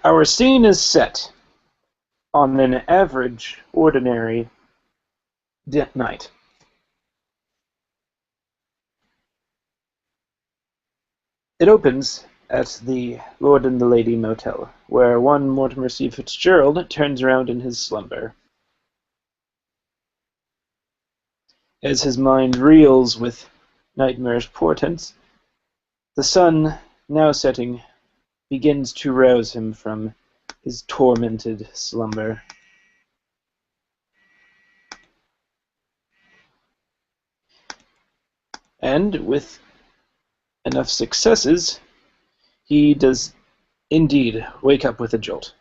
Our scene is set on an average, ordinary night. It opens at the Lord and the Lady Motel, where one Mortimer Fitzgerald turns around in his slumber. As his mind reels with nightmarish portents, the sun, now setting, begins to rouse him from his tormented slumber. And with enough successes, he does indeed wake up with a jolt.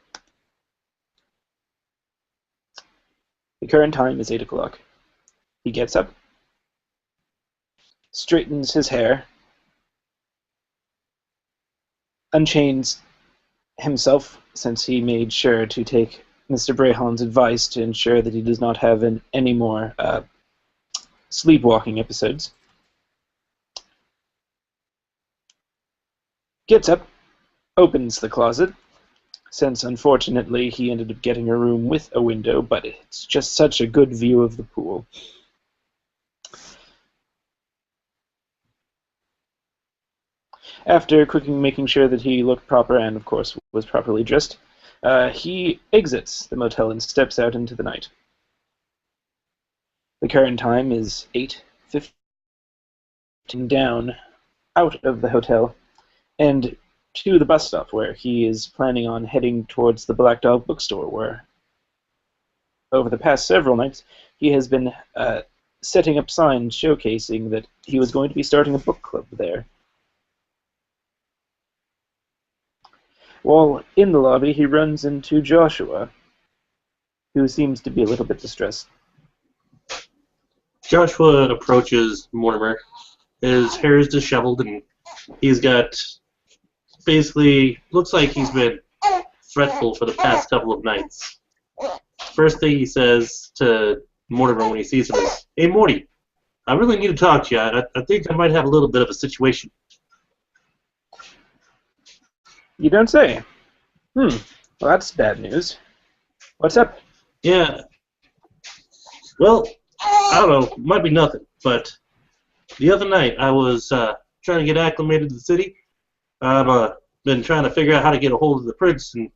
The current time is 8 o'clock. He gets up, straightens his hair, unchains himself, since he made sure to take Mr. Brehon's advice to ensure that he does not have any more sleepwalking episodes. Gets up, opens the closet, since unfortunately he ended up getting a room with a window, but it's just such a good view of the pool. After quickly making sure that he looked proper and, of course, was properly dressed, he exits the motel and steps out into the night. The current time is 8:15 down out of the hotel and to the bus stop, where he is planning on heading towards the Black Dog bookstore, where over the past several nights he has been setting up signs showcasing that he was going to be starting a book club there. While in the lobby, he runs into Joshua, who seems to be a little bit distressed. Joshua approaches Mortimer. His hair is disheveled, and he's got, basically, looks like he's been fretful for the past couple of nights. First thing he says to Mortimer when he sees him is, "Hey, Morty, I really need to talk to you. I think I might have a little bit of a situation." You don't say. Well, that's bad news. What's up? Yeah. Well, I don't know. Might be nothing. But the other night, I was trying to get acclimated to the city. I've been trying to figure out how to get a hold of the prince, and,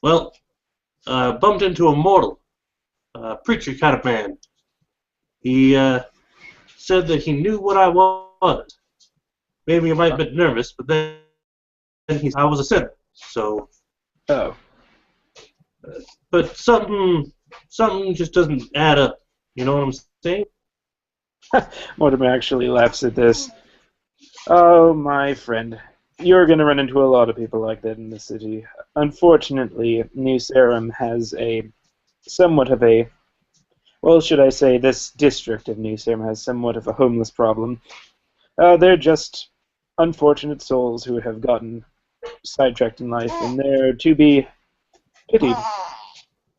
well, bumped into a mortal, preacher kind of man. He said that he knew what I was. Maybe I might have been nervous, but then I was a sinner. So. Oh. But something just doesn't add up. You know what I'm saying? Mortimer actually laughs at this. Oh, my friend. You're going to run into a lot of people like that in the city. Unfortunately, New Sarum has somewhat of a... Well, should I say, this district of New Sarum has somewhat of a homeless problem. They're just unfortunate souls who have gotten sidetracked in life, and they're to be pitied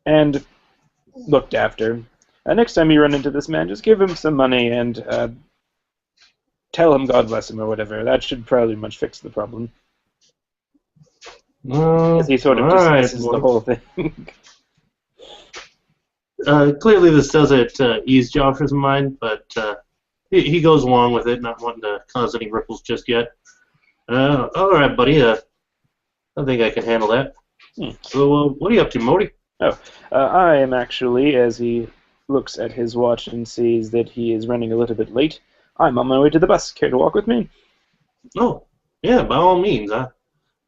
and looked after. Next time you run into this man, just give him some money and tell him God bless him or whatever. That should probably much fix the problem. As he sort of dismisses the whole thing. Clearly this doesn't ease Joshua's mind, but he goes along with it, not wanting to cause any ripples just yet. All right, buddy. I think I can handle that. So, what are you up to, Modi? I am actually, as he looks at his watch and sees that he is running a little bit late, I'm on my way to the bus. Care to walk with me? Oh, yeah, by all means. I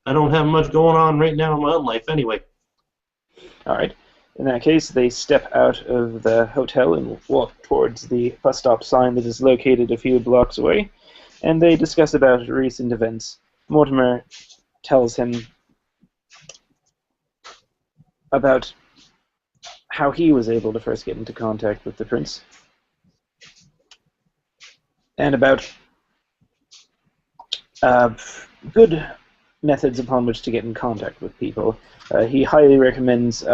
don't have much going on right now in my own life anyway. All right. In that case, they step out of the hotel and walk towards the bus stop sign that is located a few blocks away, and they discuss about recent events. Mortimer tells him about how he was able to first get into contact with the prince, and about good methods upon which to get in contact with people. He highly recommends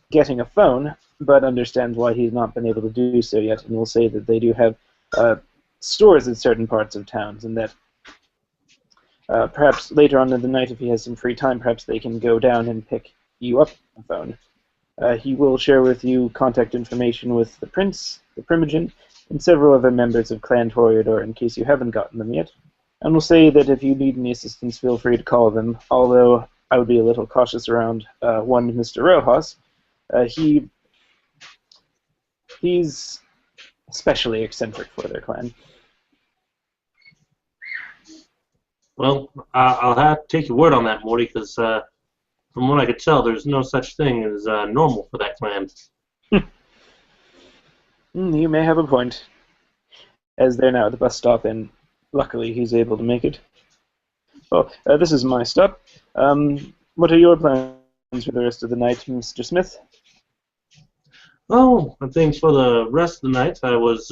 getting a phone, but understands why he's not been able to do so yet, and will say that they do have stores in certain parts of towns, and that Perhaps later on in the night, if he has some free time, perhaps they can go down and pick you up on the phone. He will share with you contact information with the Prince, the Primogen, and several other members of Clan Toreador in case you haven't gotten them yet. And will say that if you need any assistance, feel free to call them, although I would be a little cautious around one Mr. Rojas. He's especially eccentric for their clan. Well, I'll have to take your word on that, Morty, because from what I could tell, there's no such thing as normal for that clan. You may have a point, as they're now at the bus stop, and luckily he's able to make it. Well, this is my stop. What are your plans for the rest of the night, Mr. Smith? Oh, I think for the rest of the night, I was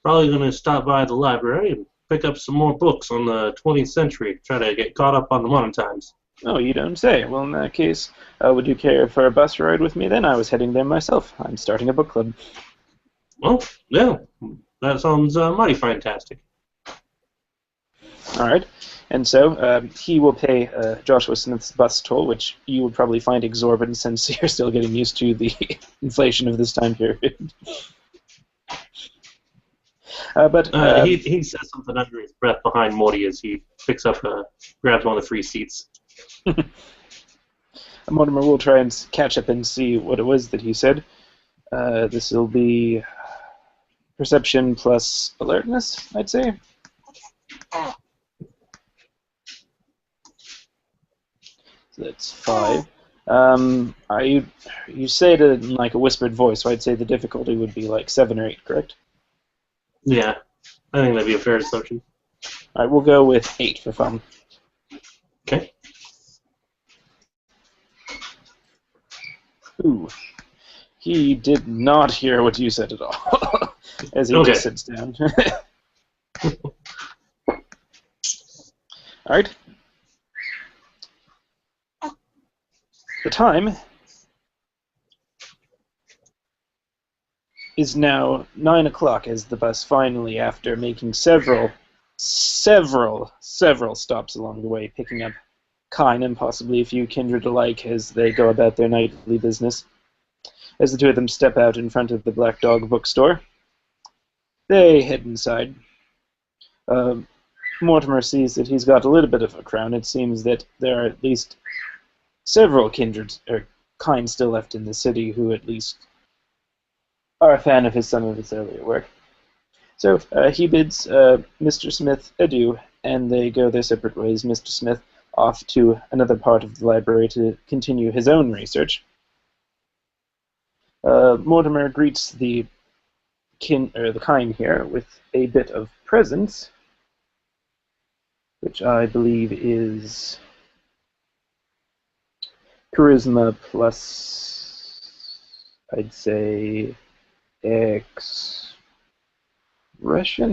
probably going to stop by the library and pick up some more books on the 20th century, try to get caught up on the modern times. Oh, you don't say. Well, in that case, would you care for a bus ride with me then? I was heading there myself. I'm starting a book club. Well, yeah, that sounds mighty fantastic. All right. And so he will pay Joshua Smith's bus toll, which you would probably find exorbitant since you're still getting used to the inflation of this time period. He says something under his breath behind Morty as he grabs one of the free seats. Mortimer will try and catch up and see what it was that he said. This will be perception plus alertness, I'd say. So that's 5. You say it in like a whispered voice, so I'd say the difficulty would be like 7 or 8, correct? Yeah, I think that'd be a fair assumption. All right, we'll go with 8 for fun. Okay. Ooh. He did not hear what you said at all, as he just sits down. All right. The time is now 9 o'clock as the bus finally, after making several stops along the way, picking up Kine and possibly a few kindred alike as they go about their nightly business. As the two of them step out in front of the Black Dog bookstore, they head inside. Mortimer sees that he's got a little bit of a crown. It seems that there are at least several kindred or Kine still left in the city who at least are a fan of some of his earlier work. So he bids Mr. Smith adieu, and they go their separate ways. Mr. Smith off to another part of the library to continue his own research. Mortimer greets the Kine here with a bit of presents, which I believe is charisma plus, I'd say, expression.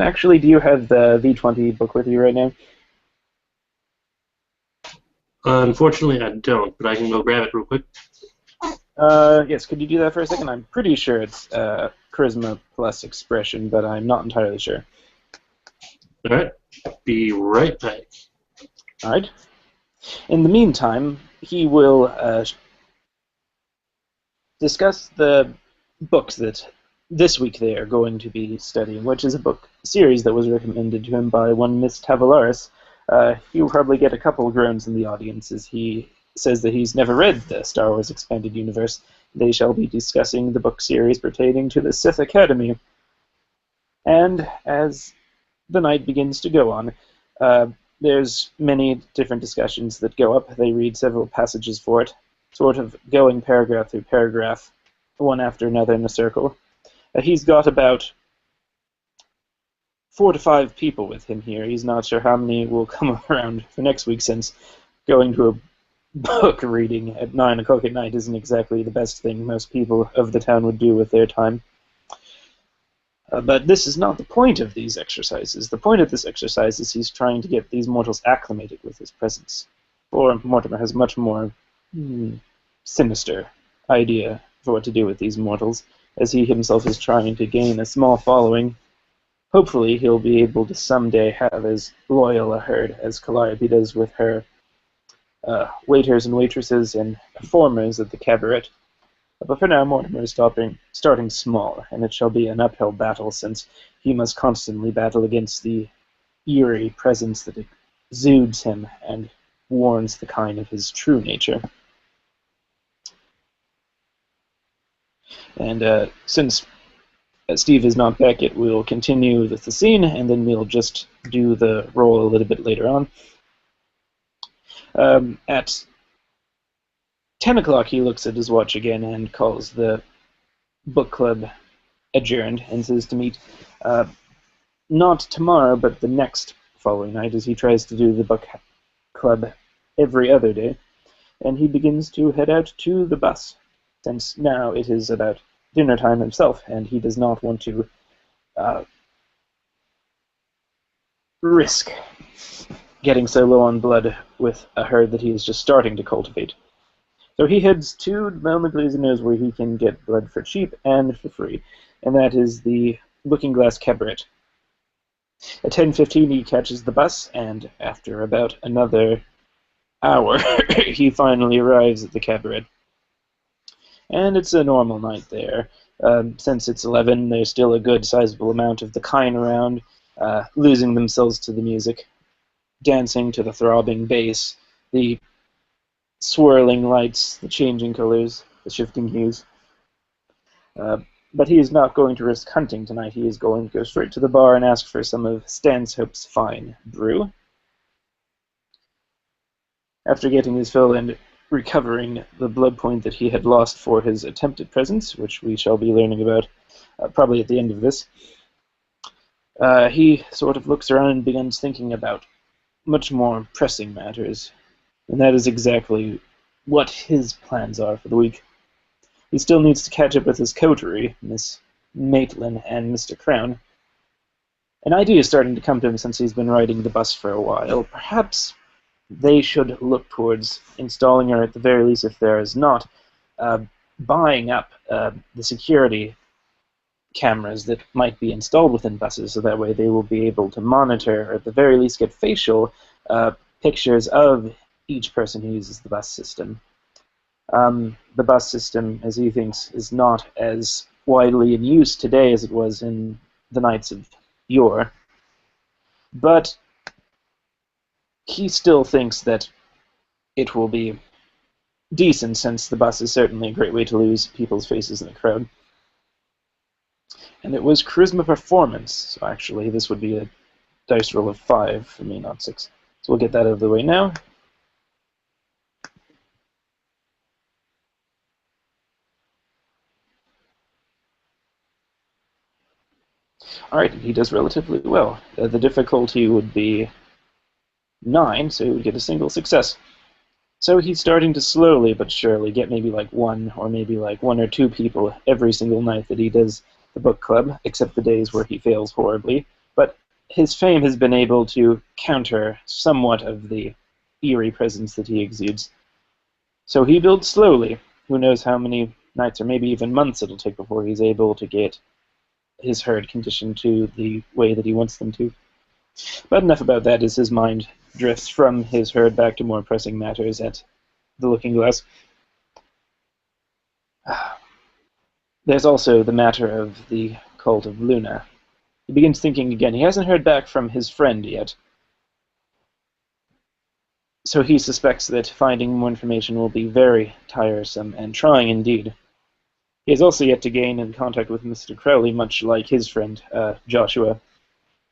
Actually, do you have the V20 book with you right now? Unfortunately, I don't, but I can go grab it real quick. Yes, could you do that for a second? I'm pretty sure it's charisma plus expression, but I'm not entirely sure. All right. Be right back. All right. In the meantime, he will discuss the books that this week they are going to be studying, which is a book series that was recommended to him by one Miss Tavalaris. He will probably get a couple groans in the audience as he says that he's never read the Star Wars Expanded Universe. They shall be discussing the book series pertaining to the Sith Academy. And as the night begins to go on, there's many different discussions that go up. They read several passages for it, sort of going paragraph through paragraph, one after another in a circle. He's got about 4 to 5 people with him here. He's not sure how many will come around for next week, since going to a book reading at 9 o'clock at night isn't exactly the best thing most people of the town would do with their time. But this is not the point of these exercises. The point of this exercise is he's trying to get these mortals acclimated with his presence. For Mortimer has much more sinister idea for what to do with these mortals, as he himself is trying to gain a small following Hopefully he'll be able to someday have as loyal a herd as Calliope does with her waiters and waitresses and performers at the cabaret. But for now, Mortimer is starting small, and it shall be an uphill battle since he must constantly battle against the eerie presence that exudes him and warns the kind of his true nature. And since Steve is not back yet, we'll continue with the scene, and then we'll just do the roll a little bit later on. At 10 o'clock, he looks at his watch again and calls the book club adjourned and says to meet not tomorrow, but the next following night, as he tries to do the book club every other day. And he begins to head out to the bus, since now it is about dinner time himself, and he does not want to risk getting so low on blood with a herd that he is just starting to cultivate. So he heads to the only place he knows where he can get blood for cheap and for free, and that is the Looking Glass Cabaret. At 10:15 he catches the bus, and after about another hour he finally arrives at the cabaret. And it's a normal night there. Since it's 11, there's still a good sizable amount of the kine around, losing themselves to the music, dancing to the throbbing bass, the swirling lights, the changing colors, the shifting hues. But he is not going to risk hunting tonight. He is going to go straight to the bar and ask for some of Stanhope's fine brew. After getting his fill and recovering the blood point that he had lost for his attempted presence, which we shall be learning about probably at the end of this, he sort of looks around and begins thinking about much more pressing matters. And that is exactly what his plans are for the week. He still needs to catch up with his coterie, Miss Maitland and Mr. Crown. An idea is starting to come to him since he's been riding the bus for a while. Perhaps they should look towards installing her, at the very least, if there is not, buying up the security cameras that might be installed within buses, so that way they will be able to monitor, or at the very least get facial pictures of each person who uses the bus system. The bus system, as he thinks, is not as widely in use today as it was in the nights of yore. But he still thinks that it will be decent, since the bus is certainly a great way to lose people's faces in a crowd. And it was charisma performance, so actually this would be a dice roll of 5 for me, not 6. So we'll get that out of the way now. Alright, he does relatively well. The difficulty would be 9, so he would get a single success. So he's starting to slowly but surely get maybe like one or two people every single night that he does the book club, except the days where he fails horribly. But his fame has been able to counter somewhat of the eerie presence that he exudes. So he builds slowly. Who knows how many nights or maybe even months it'll take before he's able to get his herd conditioned to the way that he wants them to. But enough about that, as his mind drifts from his herd back to more pressing matters at the Looking Glass. There's also the matter of the cult of Luna. He begins thinking again. He hasn't heard back from his friend yet, so he suspects that finding more information will be very tiresome and trying indeed. He has also yet to gain in contact with Mr. Crowley, much like his friend, Joshua.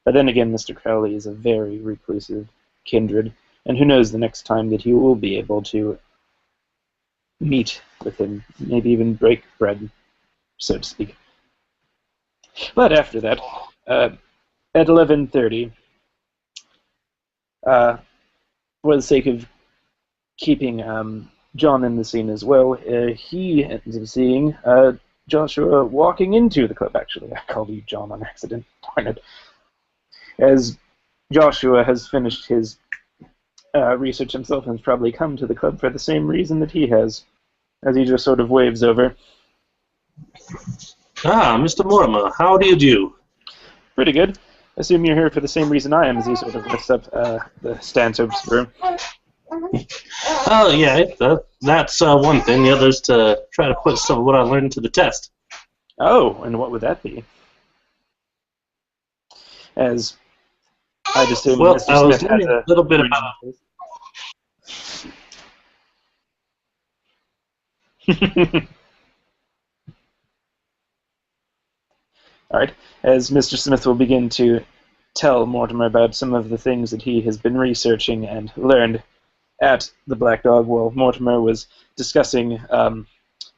But then again, Mr. Crowley is a very reclusive kindred, and who knows the next time that he will be able to meet with him, maybe even break bread, so to speak. But after that, at 11:30, for the sake of keeping John in the scene as well, he ends up seeing Joshua walking into the club. Actually, I called you John on accident. Darn it. As Joshua has finished his research himself and has probably come to the club for the same reason that he has, as he just sort of waves over. Ah, Mr. Mortimer, how do you do? Pretty good. assume you're here for the same reason I am, as he sort of lifts up the Stanhope's room. Oh, yeah, that's one thing. The other's to try to put some of what I learned to the test. Oh, and what would that be? As I'd assume Well, Mr. I was Smith has learning a a little bit grin about... on his face. All right, as Mr. Smith will begin to tell Mortimer about some of the things that he has been researching and learned at the Black Dog while Mortimer was discussing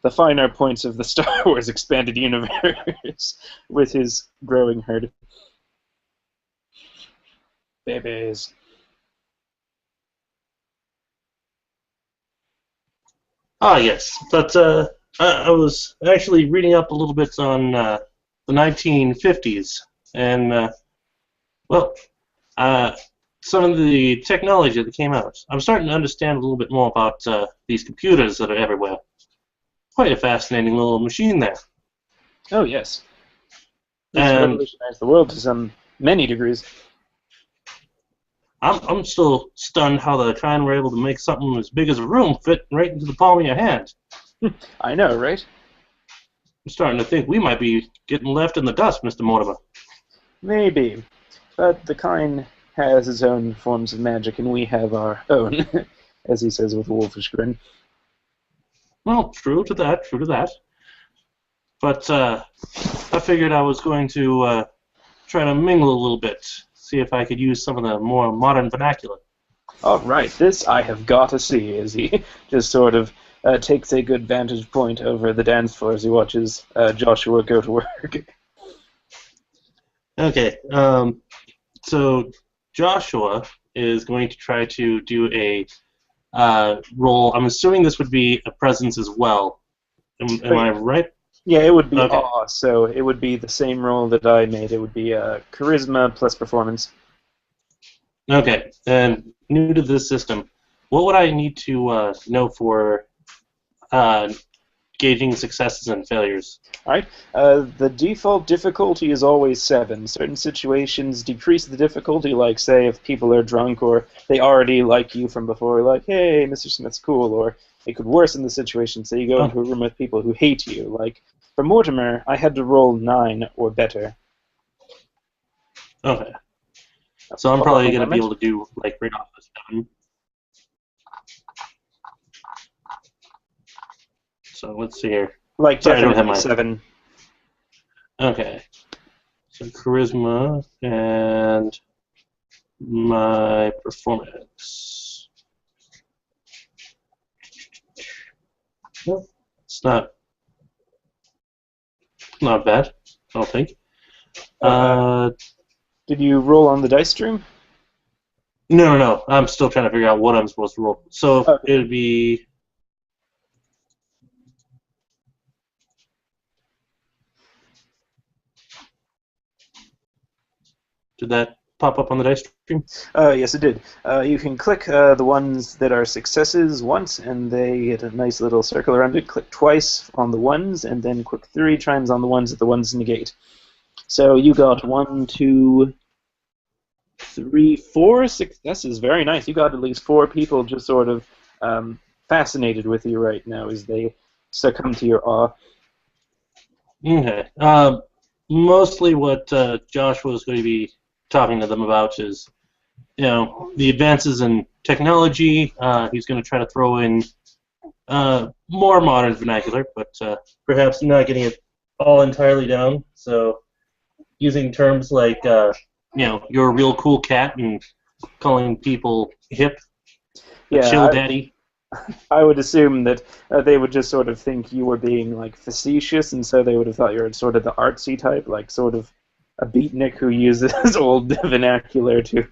the finer points of the Star Wars expanded universe with his growing herd. Babies. Ah, yes, but I was actually reading up a little bit on the 1950s, and, well, some of the technology that came out. I'm starting to understand a little bit more about these computers that are everywhere. Quite a fascinating little machine there. Oh, yes. It's And revolutionized the world to some many degrees. I'm still stunned how the kind were able to make something as big as a room fit right into the palm of your hand. I know, right? I'm starting to think we might be getting left in the dust, Mr. Mortimer. Maybe. But the kind has its own forms of magic, and we have our own, as he says with a wolfish grin. Well, true to that, true to that. But I figured I was going to try to mingle a little bit, see if I could use some of the more modern vernacular. All right, this I have got to see, as he just sort of takes a good vantage point over the dance floor as he watches Joshua go to work. Okay, so Joshua is going to try to do a role. I'm assuming this would be a presence as well. Am I right? Yeah, it would be Okay. awe, so it would be the same role that I made. It would be charisma plus performance. Okay, and new to this system, what would I need to know for gauging successes and failures? All right. The default difficulty is always 7. Certain situations decrease the difficulty, like, say, if people are drunk or they already like you from before, like, hey, Mr. Smith's cool, or it could worsen the situation, say you go into a room with people who hate you. Like, for Mortimer, I had to roll 9 or better. Okay. So I'm probably going to be able to do, like, right off the 7. So let's see here. Like, Sorry, I don't have definitely my... 7. Okay. So charisma and my performance. Well, it's not bad, I don't think. Did you roll on the dice stream? No. I'm still trying to figure out what I'm supposed to roll. So Okay. it would be... Did that pop up on the dice stream? Yes, it did. You can click the ones that are successes once, and they get a nice little circle around it. Click twice on the ones, and then click 3 times on the ones that the ones negate. So you got 1, 2, 3, 4 successes. Very nice. You got at least 4 people just sort of fascinated with you right now as they succumb to your awe. Okay. Mostly what Joshua is going to be talking to them about is, the advances in technology. He's going to try to throw in more modern vernacular, but perhaps not getting it all entirely down. So using terms like, you're a real cool cat and calling people hip, chill daddy. I would assume that they would just sort of think you were being like facetious, and so they would have thought you were sort of the artsy type, like sort of a beatnik who uses old vernacular to.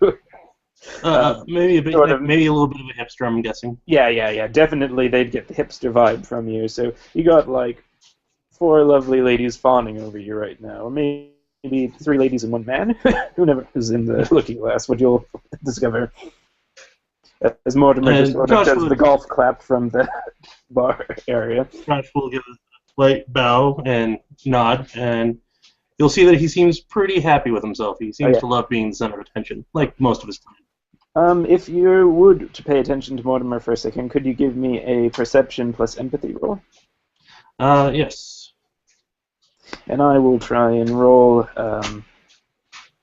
Maybe a bit, sort of, maybe a little bit of a hipster, I'm guessing. Yeah. Definitely, they'd get the hipster vibe from you. So you got like 4 lovely ladies fawning over you right now, or maybe 3 ladies and 1 man. Who never is in the looking glass? What you'll discover. As Mortimer just sort of does the golf clap from the bar area. Josh will give a slight bow and nod, and you'll see that he seems pretty happy with himself. He Oh, seems yeah. to love being the center of attention, like most of his time. If you would to pay attention to Mortimer for a second, could you give me a perception plus empathy roll? Yes. And I will try and roll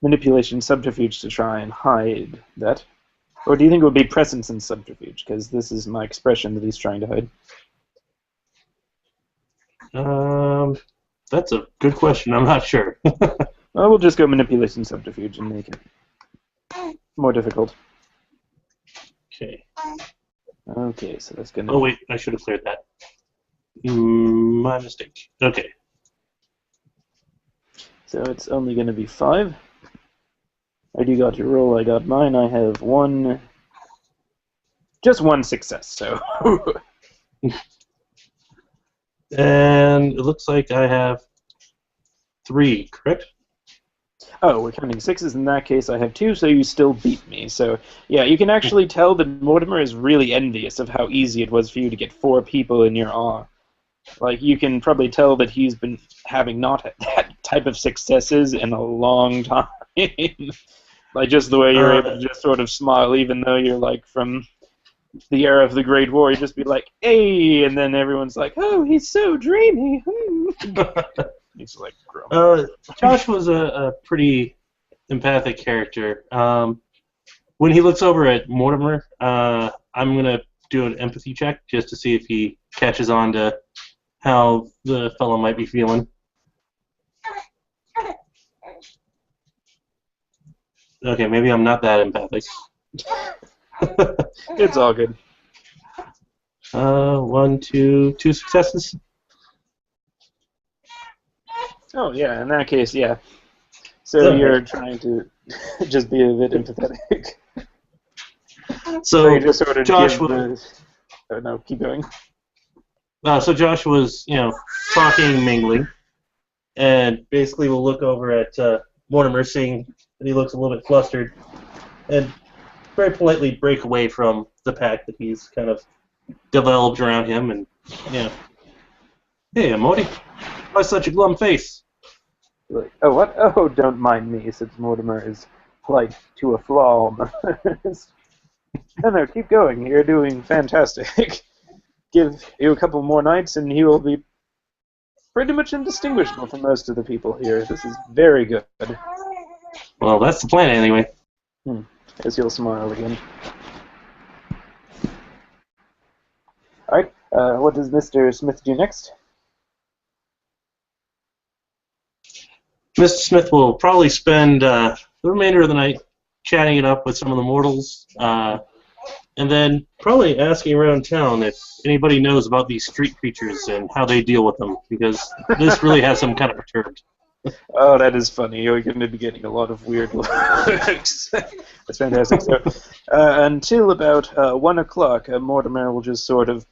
manipulation subterfuge to try and hide that. Or do you think it would be presence and subterfuge? Because this is my expression that he's trying to hide. That's a good question. I'm not sure. Well, we'll just go manipulation subterfuge and make it more difficult. Okay. Okay, so that's going to... Oh, wait. I should have cleared that. My mistake. Okay. So it's only going to be 5. You got your roll, I got mine. I have just one success, so... And it looks like I have 3, correct? Oh, we're counting 6s. In that case, I have 2, so you still beat me. So, yeah, you can actually tell that Mortimer is really envious of how easy it was for you to get 4 people in your awe. Like, you can probably tell that he's been having not that type of successes in a long time. Like, just the way you're able to just sort of smile, even though you're, like, from the era of the Great War, you just be like, hey, and then everyone's like, oh, he's so dreamy. He's like, Josh was a pretty empathic character. When he looks over at Mortimer, I'm going to do an empathy check just to see if he catches on to how the fellow might be feeling. Okay, maybe I'm not that empathic. It's all good. 1, 2 successes. Oh, yeah, in that case, yeah. So you're trying to just be a bit empathetic. So you just sort of Josh give the... Oh, no, keep going. So Josh was, talking, mingling, and basically we'll look over at Mortimer, seeing that he looks a little bit flustered, and very politely break away from the pack that he's kind of developed around him, and, hey, Morty, why such a glum face? Like, oh, what? Oh, don't mind me, since Mortimer is polite to a flaw. No, keep going. You're doing fantastic. Give you a couple more nights, and he will be pretty much indistinguishable from most of the people here. This is very good. Well, that's the plan, anyway. As he'll smile again. Alright, what does Mr. Smith do next? Mr. Smith will probably spend the remainder of the night chatting it up with some of the mortals, and then probably asking around town if anybody knows about these street creatures and how they deal with them, because this really has him kind of perturbed. Oh, that is funny. You're going to be getting a lot of weird looks. That's fantastic. So, until about 1 o'clock, Mortimer will just sort of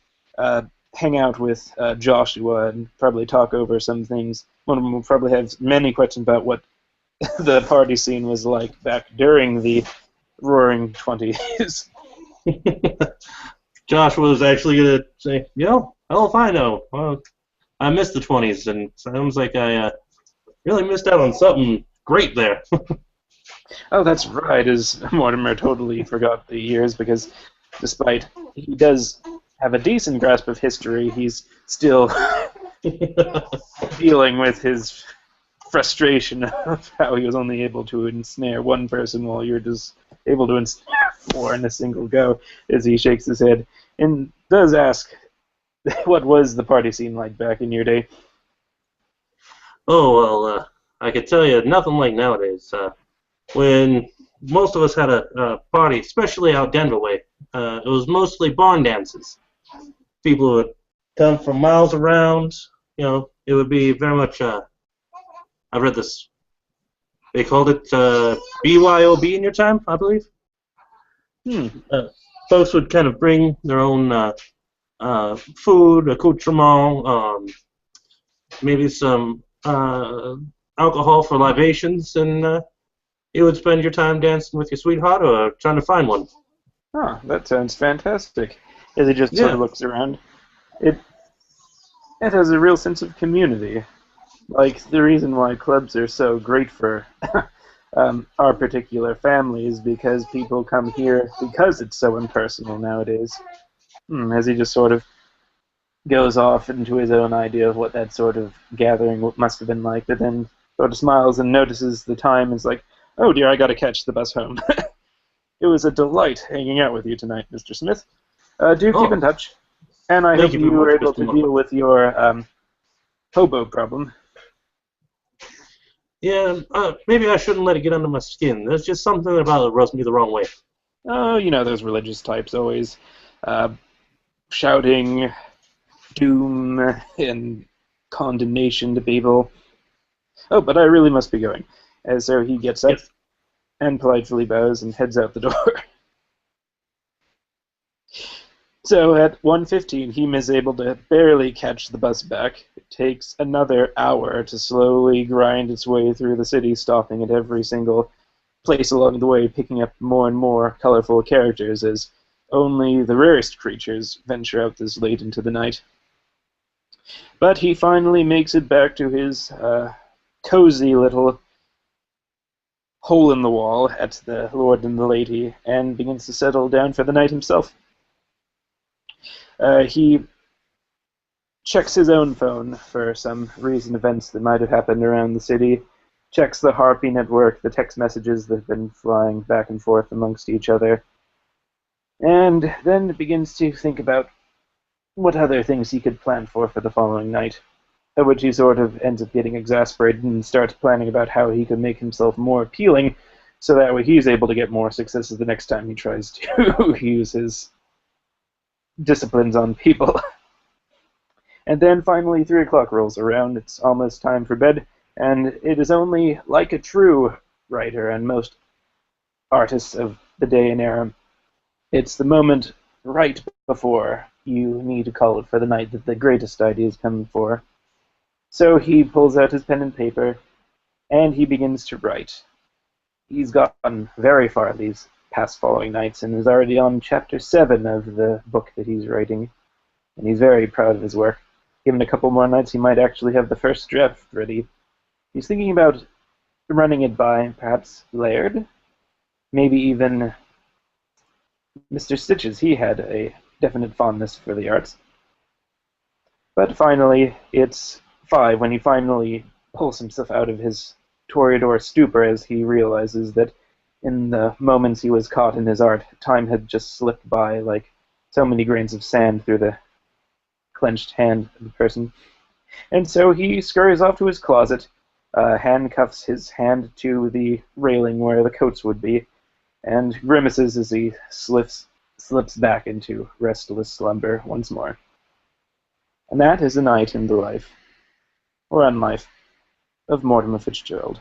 hang out with Joshua and probably talk over some things. Mortimer will probably have many questions about what the party scene was like back during the Roaring '20s. Josh was actually going to say, hell if I know. Well, I missed the 20s, and it sounds like I really missed out on something great there. Oh, that's right, as Mortimer totally forgot the years, because despite he does have a decent grasp of history, he's still dealing with his frustration of how he was only able to ensnare one person while you're just able to ensnare 4 in a single go, as he shakes his head and does ask, what was the party scene like back in your day? Oh, well, I could tell you nothing like nowadays. When most of us had a party, especially out Denver way, it was mostly barn dances. People would come from miles around. It would be very much, I read this, they called it BYOB in your time, I believe. Folks would kind of bring their own food, accoutrement, maybe some alcohol for libations, and you would spend your time dancing with your sweetheart or trying to find one. Oh, that sounds fantastic. As he just sort of looks around. It has a real sense of community. Like, the reason why clubs are so great for our particular family is because people come here because it's so impersonal nowadays. As he just sort of goes off into his own idea of what that sort of gathering must have been like, but then sort of smiles and notices the time and is like, oh dear, I gotta catch the bus home. It was a delight hanging out with you tonight, Mr. Smith. Do keep Oh, in touch, and I thank hope you you very were much, able Mr. to Mortimer. deal with your hobo problem. Yeah, maybe I shouldn't let it get under my skin. There's just something about it rubs me the wrong way. Oh, you know those religious types always uh, shouting doom and condemnation to people. Oh, but I really must be going. And so he gets up Yes. and politely bows and heads out the door. So at 1:15, he is able to barely catch the bus back. It takes another hour to slowly grind its way through the city, stopping at every single place along the way, picking up more and more colorful characters as only the rarest creatures venture out this late into the night. But he finally makes it back to his cozy little hole in the wall at the Lord and the Lady and begins to settle down for the night himself. He checks his own phone for some recent events that might have happened around the city, checks the Harpy network, the text messages that have been flying back and forth amongst each other, and then begins to think about what other things he could plan for the following night, at which he sort of ends up getting exasperated and starts planning about how he can make himself more appealing so that way he's able to get more successes the next time he tries to use his disciplines on people. And then finally 3 o'clock rolls around, it's almost time for bed, and it is only like a true writer and most artists of the day and era, it's the moment right before you need to call it for the night that the greatest ideas come for. So he pulls out his pen and paper, and he begins to write. He's gotten very far these past following nights and is already on chapter 7 of the book that he's writing, and he's very proud of his work. Given a couple more nights, he might actually have the first draft ready. He's thinking about running it by perhaps Laird, maybe even Mr. Stitches. He had a definite fondness for the arts. But finally, it's 5 when he finally pulls himself out of his Toreador stupor as he realizes that in the moments he was caught in his art, time had just slipped by like so many grains of sand through the clenched hand of the person. And so he scurries off to his closet, handcuffs his hand to the railing where the coats would be, and grimaces as he slips back into restless slumber once more. And that is a night in the life, or unlife, of Mortimer Fitzgerald.